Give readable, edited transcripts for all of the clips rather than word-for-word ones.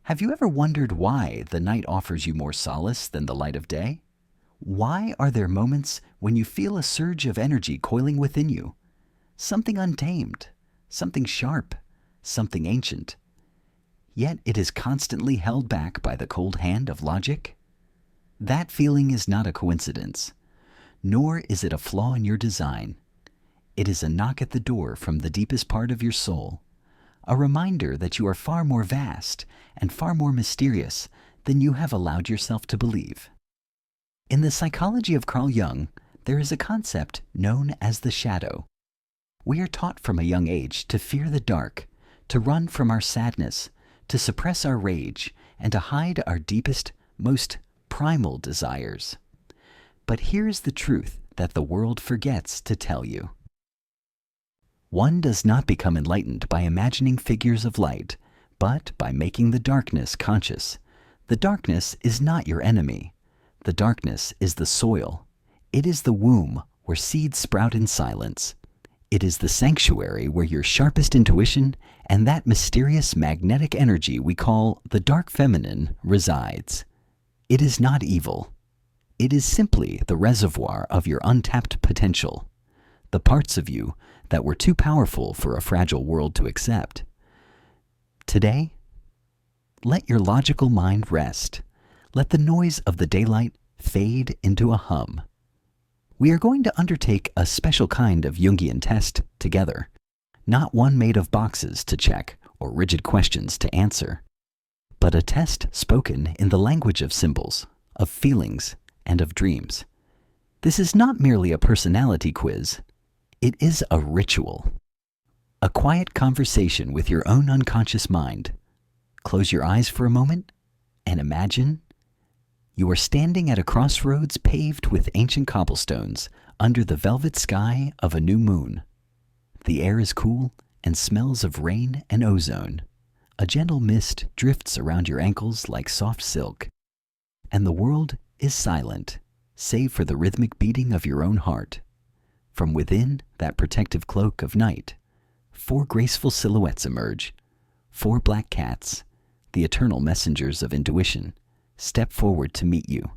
Have you ever wondered why the night offers you more solace than the light of day? Why are there moments when you feel a surge of energy coiling within you? Something untamed, something sharp, something ancient. Yet it is constantly held back by the cold hand of logic? That feeling is not a coincidence, nor is it a flaw in your design. It is a knock at the door from the deepest part of your soul, a reminder that you are far more vast and far more mysterious than you have allowed yourself to believe. In the psychology of Carl Jung, there is a concept known as the shadow. We are taught from a young age to fear the dark, to run from our sadness, to suppress our rage, and to hide our deepest, most primal desires. But here's the truth that the world forgets to tell you. One does not become enlightened by imagining figures of light, but by making the darkness conscious. The darkness is not your enemy. The darkness is the soil. It is the womb where seeds sprout in silence. It is the sanctuary where your sharpest intuition and that mysterious magnetic energy we call the dark feminine resides. It is not evil. It is simply the reservoir of your untapped potential, the parts of you that were too powerful for a fragile world to accept. Today, let your logical mind rest. Let the noise of the daylight fade into a hum. We are going to undertake a special kind of Jungian test together, not one made of boxes to check or rigid questions to answer, but a test spoken in the language of symbols, of feelings, and of dreams. This is not merely a personality quiz. It is a ritual, a quiet conversation with your own unconscious mind. Close your eyes for a moment and imagine you are standing at a crossroads paved with ancient cobblestones under the velvet sky of a new moon. The air is cool and smells of rain and ozone. A gentle mist drifts around your ankles like soft silk, and the world is silent, save for the rhythmic beating of your own heart. From within that protective cloak of night, 4 graceful silhouettes emerge. 4 black cats, the eternal messengers of intuition, step forward to meet you.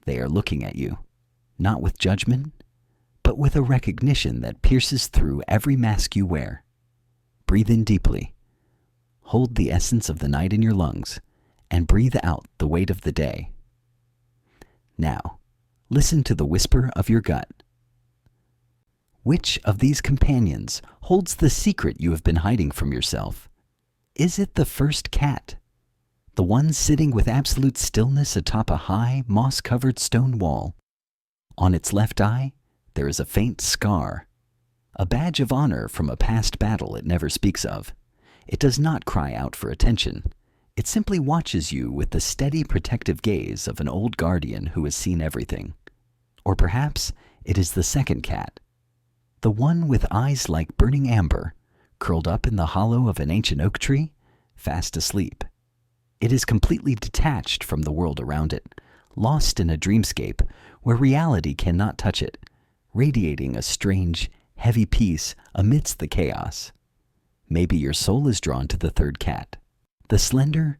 They are looking at you, not with judgment, but with a recognition that pierces through every mask you wear. Breathe in deeply. Hold the essence of the night in your lungs, and breathe out the weight of the day. Now, listen to the whisper of your gut. Which of these companions holds the secret you have been hiding from yourself? Is it the first cat, the one sitting with absolute stillness atop a high, moss-covered stone wall? On its left eye, there is a faint scar, a badge of honor from a past battle it never speaks of. It does not cry out for attention. It simply watches you with the steady, protective gaze of an old guardian who has seen everything. Or perhaps it is the second cat, the one with eyes like burning amber, curled up in the hollow of an ancient oak tree, fast asleep. It is completely detached from the world around it, lost in a dreamscape where reality cannot touch it, radiating a strange, heavy peace amidst the chaos. Maybe your soul is drawn to the third cat, the slender,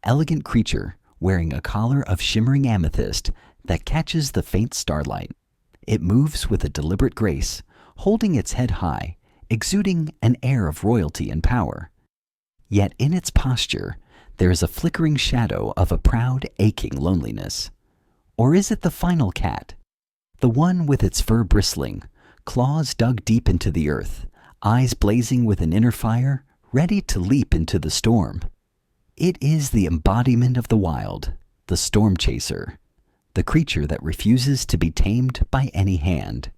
elegant creature wearing a collar of shimmering amethyst that catches the faint starlight. It moves with a deliberate grace, holding its head high, exuding an air of royalty and power. Yet in its posture, there is a flickering shadow of a proud, aching loneliness. Or is it the final cat, the one with its fur bristling, claws dug deep into the earth, eyes blazing with an inner fire, ready to leap into the storm? It is the embodiment of the wild, the storm chaser, the creature that refuses to be tamed by any hand.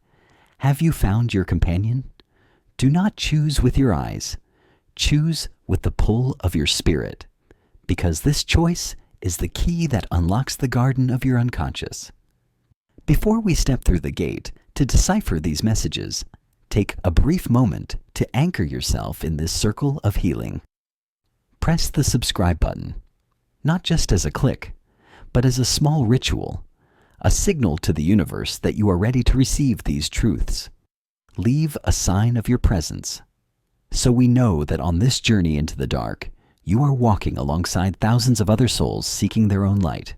Have you found your companion? Do not choose with your eyes. Choose with the pull of your spirit, because this choice is the key that unlocks the garden of your unconscious. Before we step through the gate to decipher these messages, take a brief moment to anchor yourself in this circle of healing. Press the subscribe button, not just as a click, but as a small ritual, a signal to the universe that you are ready to receive these truths. Leave a sign of your presence, so we know that on this journey into the dark, You are walking alongside thousands of other souls seeking their own light.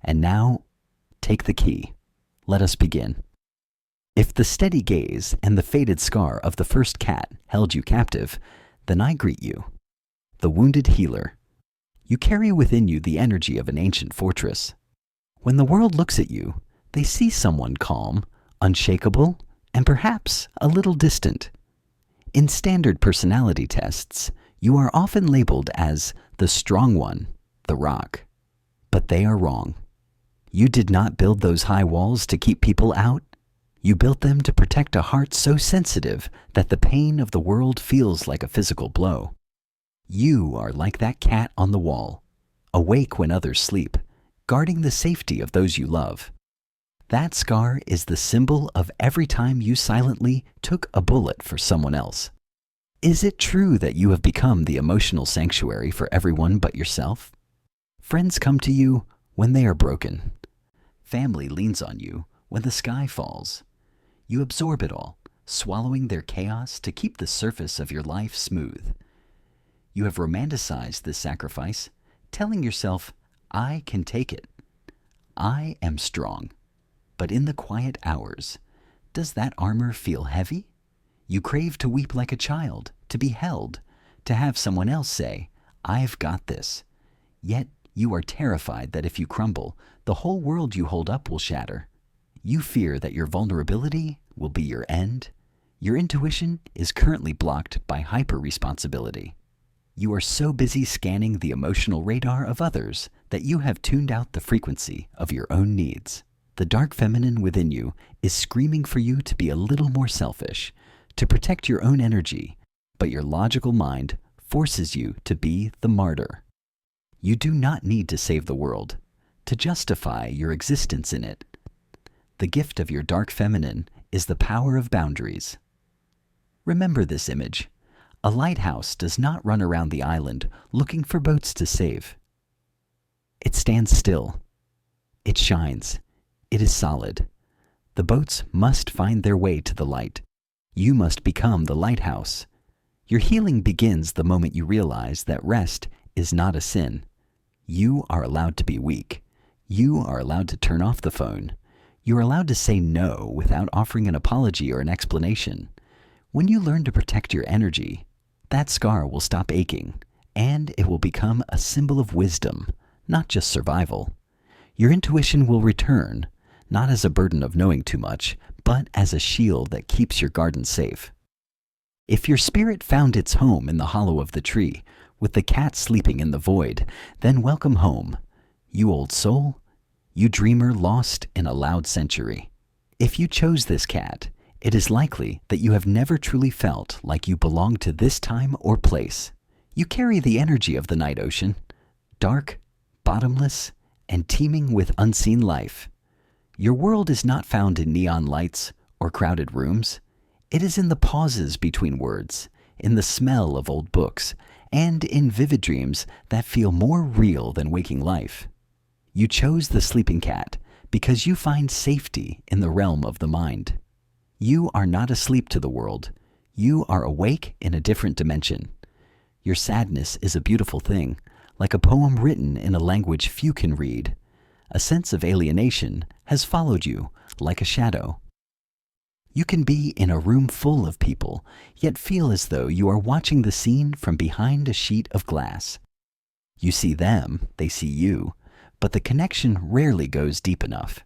And now, take the key. Let us begin. If the steady gaze and the faded scar of the first cat held you captive, then I greet you, the wounded healer. You carry within you the energy of an ancient fortress. When the world looks at you, they see someone calm, unshakable, and perhaps a little distant. In standard personality tests, you are often labeled as the strong one, the rock. But they are wrong. You did not build those high walls to keep people out. You built them to protect a heart so sensitive that the pain of the world feels like a physical blow. You are like that cat on the wall, awake when others sleep, guarding the safety of those you love. That scar is the symbol of every time you silently took a bullet for someone else. Is it true that you have become the emotional sanctuary for everyone but yourself? Friends come to you when they are broken. Family leans on you when the sky falls. You absorb it all, swallowing their chaos to keep the surface of your life smooth. You have romanticized this sacrifice, telling yourself, I can take it. I am strong. But in the quiet hours, does that armor feel heavy? You crave to weep like a child, to be held, to have someone else say, I've got this. Yet you are terrified that if you crumble, the whole world you hold up will shatter. You fear that your vulnerability will be your end. Your intuition is currently blocked by hyper-responsibility. You are so busy scanning the emotional radar of others that you have tuned out the frequency of your own needs. The dark feminine within you is screaming for you to be a little more selfish, to protect your own energy, but your logical mind forces you to be the martyr. You do not need to save the world, to justify your existence in it. The gift of your dark feminine is the power of boundaries. Remember this image. A lighthouse does not run around the island looking for boats to save. It stands still. It shines. It is solid. The boats must find their way to the light. You must become the lighthouse. Your healing begins the moment you realize that rest is not a sin. You are allowed to be weak. You are allowed to turn off the phone. You are allowed to say no without offering an apology or an explanation. When you learn to protect your energy, that scar will stop aching, and it will become a symbol of wisdom, not just survival. Your intuition will return, not as a burden of knowing too much, but as a shield that keeps your garden safe. If your spirit found its home in the hollow of the tree, with the cat sleeping in the void, then welcome home, you old soul, you dreamer lost in a loud century. If you chose this cat, it is likely that you have never truly felt like you belong to this time or place. You carry the energy of the night ocean, dark, bottomless, and teeming with unseen life. Your world is not found in neon lights or crowded rooms. It is in the pauses between words, in the smell of old books, and in vivid dreams that feel more real than waking life. You chose the sleeping cat because you find safety in the realm of the mind. You are not asleep to the world. You are awake in a different dimension. Your sadness is a beautiful thing, like a poem written in a language few can read. A sense of alienation has followed you like a shadow. You can be in a room full of people, yet feel as though you are watching the scene from behind a sheet of glass. You see them, they see you, but the connection rarely goes deep enough.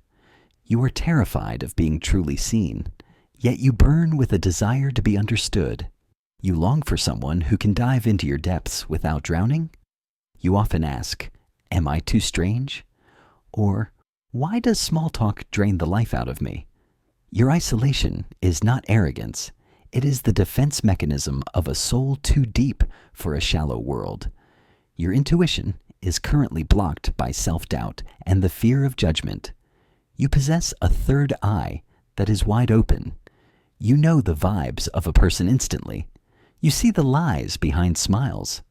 You are terrified of being truly seen, yet you burn with a desire to be understood. You long for someone who can dive into your depths without drowning. You often ask, am I too strange? Or, why does small talk drain the life out of me? Your isolation is not arrogance. It is the defense mechanism of a soul too deep for a shallow world. Your intuition is currently blocked by self-doubt and the fear of judgment. You possess a third eye that is wide open. You know the vibes of a person instantly. You see the lies behind smiles.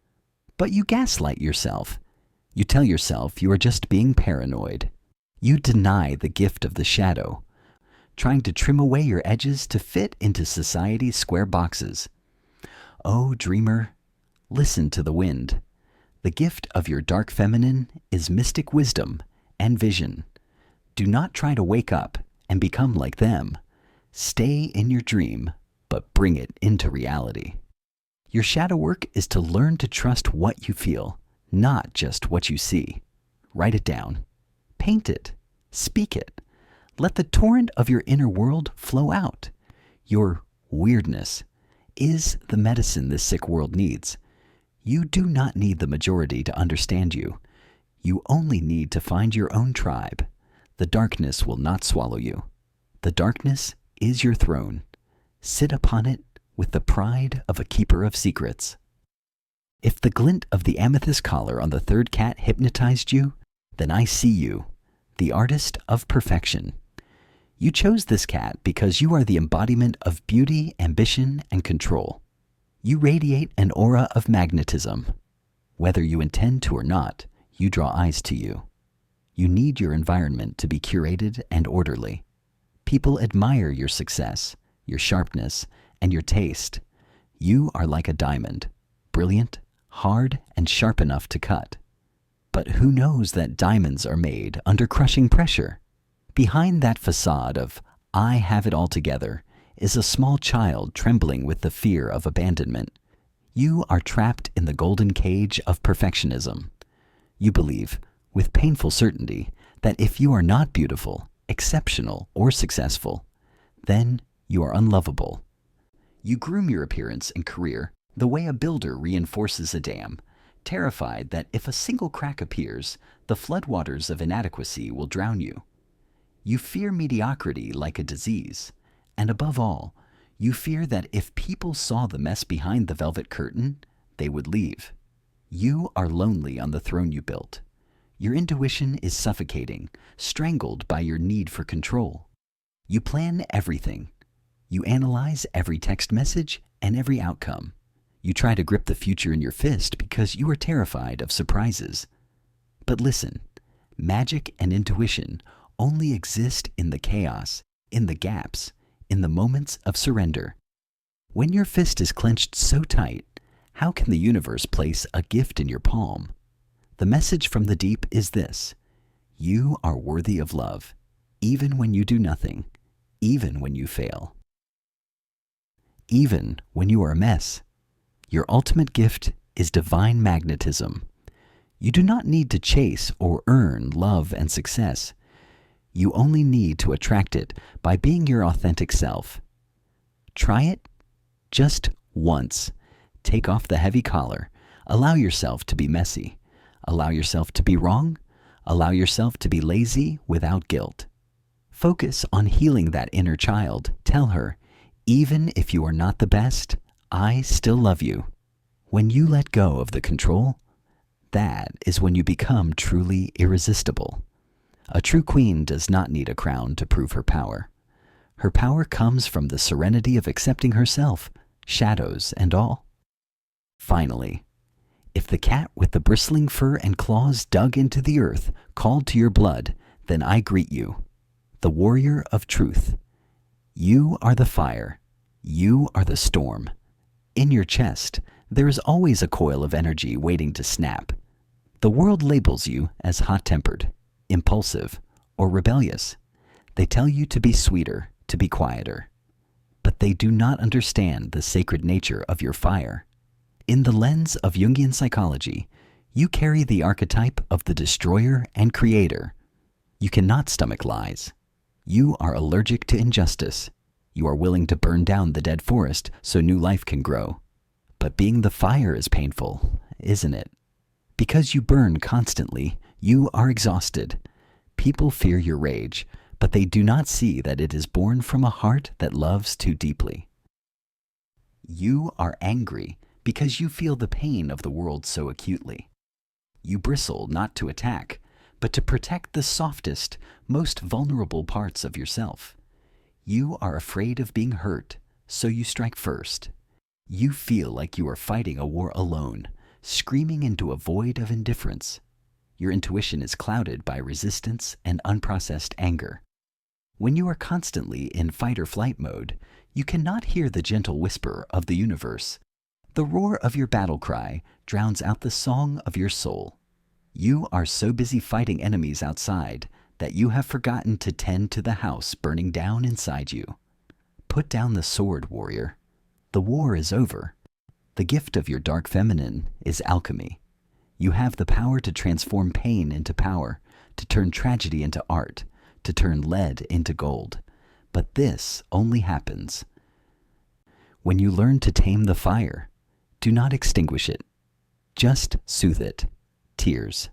But you gaslight yourself. You tell yourself you are just being paranoid. You deny the gift of the shadow, trying to trim away your edges to fit into society's square boxes. Oh, dreamer, listen to the wind. The gift of your dark feminine is mystic wisdom and vision. Do not try to wake up and become like them. Stay in your dream, but bring it into reality. Your shadow work is to learn to trust what you feel, not just what you see. Write it down. Paint it. Speak it. Let the torrent of your inner world flow out. Your weirdness is the medicine this sick world needs. You do not need the majority to understand you. You only need to find your own tribe. The darkness will not swallow you. The darkness is your throne. Sit upon it with the pride of a keeper of secrets. If the glint of the amethyst collar on the third cat hypnotized you, then I see you, the artist of perfection. You chose this cat because you are the embodiment of beauty, ambition, and control. You radiate an aura of magnetism. Whether you intend to or not, you draw eyes to you. You need your environment to be curated and orderly. People admire your success, your sharpness, and your taste. You are like a diamond, brilliant, hard, and sharp enough to cut. But who knows that diamonds are made under crushing pressure? Behind that facade of, I have it all together, is a small child trembling with the fear of abandonment. You are trapped in the golden cage of perfectionism. You believe, with painful certainty, that if you are not beautiful, exceptional, or successful, then you are unlovable. You groom your appearance and career the way a builder reinforces a dam, terrified that if a single crack appears, the floodwaters of inadequacy will drown you. You fear mediocrity like a disease, and above all, you fear that if people saw the mess behind the velvet curtain, they would leave. You are lonely on the throne you built. Your intuition is suffocating, strangled by your need for control. You plan everything. You analyze every text message and every outcome. You try to grip the future in your fist because you are terrified of surprises. But listen, magic and intuition only exist in the chaos, in the gaps, in the moments of surrender. When your fist is clenched so tight, how can the universe place a gift in your palm? The message from the deep is this: you are worthy of love, even when you do nothing, even when you fail, even when you are a mess. Your ultimate gift is divine magnetism. You do not need to chase or earn love and success. You only need to attract it by being your authentic self. Try it just once. Take off the heavy collar. Allow yourself to be messy. Allow yourself to be wrong. Allow yourself to be lazy without guilt. Focus on healing that inner child. Tell her, even if you are not the best, I still love you. When you let go of the control, that is when you become truly irresistible. A true queen does not need a crown to prove her power. Her power comes from the serenity of accepting herself, shadows and all. Finally, if the cat with the bristling fur and claws dug into the earth called to your blood, then I greet you, the warrior of truth. You are the fire. You are the storm. In your chest, there is always a coil of energy waiting to snap. The world labels you as hot-tempered, impulsive, or rebellious. They tell you to be sweeter, to be quieter. But they do not understand the sacred nature of your fire. In the lens of Jungian psychology, you carry the archetype of the destroyer and creator. You cannot stomach lies. You are allergic to injustice. You are willing to burn down the dead forest so new life can grow. But being the fire is painful, isn't it? Because you burn constantly, you are exhausted. People fear your rage, but they do not see that it is born from a heart that loves too deeply. You are angry because you feel the pain of the world so acutely. You bristle not to attack, but to protect the softest, most vulnerable parts of yourself. You are afraid of being hurt, so you strike first. You feel like you are fighting a war alone, screaming into a void of indifference. Your intuition is clouded by resistance and unprocessed anger. When you are constantly in fight or flight mode, you cannot hear the gentle whisper of the universe. The roar of your battle cry drowns out the song of your soul. You are so busy fighting enemies outside that you have forgotten to tend to the house burning down inside you. Put down the sword, warrior. The war is over. The gift of your dark feminine is alchemy. You have the power to transform pain into power, to turn tragedy into art, to turn lead into gold. But this only happens when you learn to tame the fire. Do not extinguish it. Just soothe it. Tears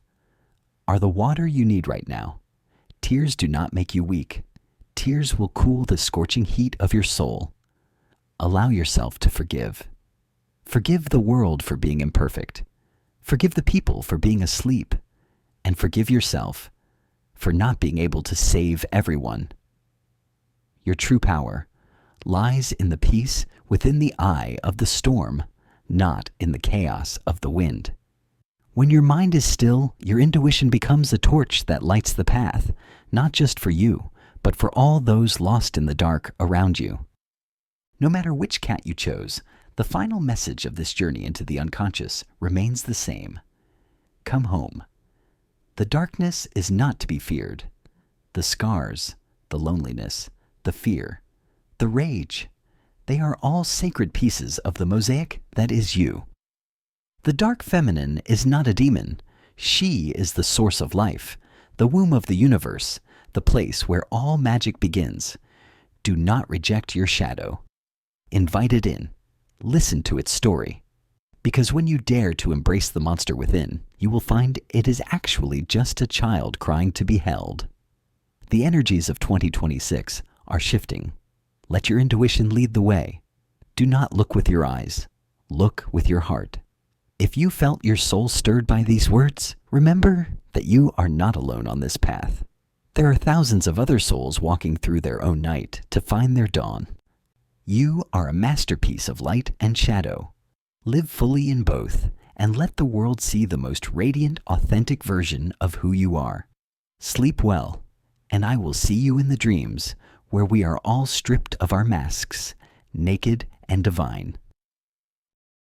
are the water you need right now. Tears do not make you weak. Tears will cool the scorching heat of your soul. Allow yourself to forgive. Forgive the world for being imperfect. Forgive the people for being asleep. And forgive yourself for not being able to save everyone. Your true power lies in the peace within the eye of the storm, not in the chaos of the wind. When your mind is still, your intuition becomes a torch that lights the path, not just for you, but for all those lost in the dark around you. No matter which cat you chose, the final message of this journey into the unconscious remains the same. Come home. The darkness is not to be feared. The scars, the loneliness, the fear, the rage, they are all sacred pieces of the mosaic that is you. The dark feminine is not a demon. She is the source of life, the womb of the universe, the place where all magic begins. Do not reject your shadow. Invite it in. Listen to its story. Because when you dare to embrace the monster within, you will find it is actually just a child crying to be held. The energies of 2026 are shifting. Let your intuition lead the way. Do not look with your eyes. Look with your heart. If you felt your soul stirred by these words, remember that you are not alone on this path. There are thousands of other souls walking through their own night to find their dawn. You are a masterpiece of light and shadow. Live fully in both, and let the world see the most radiant, authentic version of who you are. Sleep well, and I will see you in the dreams where we are all stripped of our masks, naked and divine.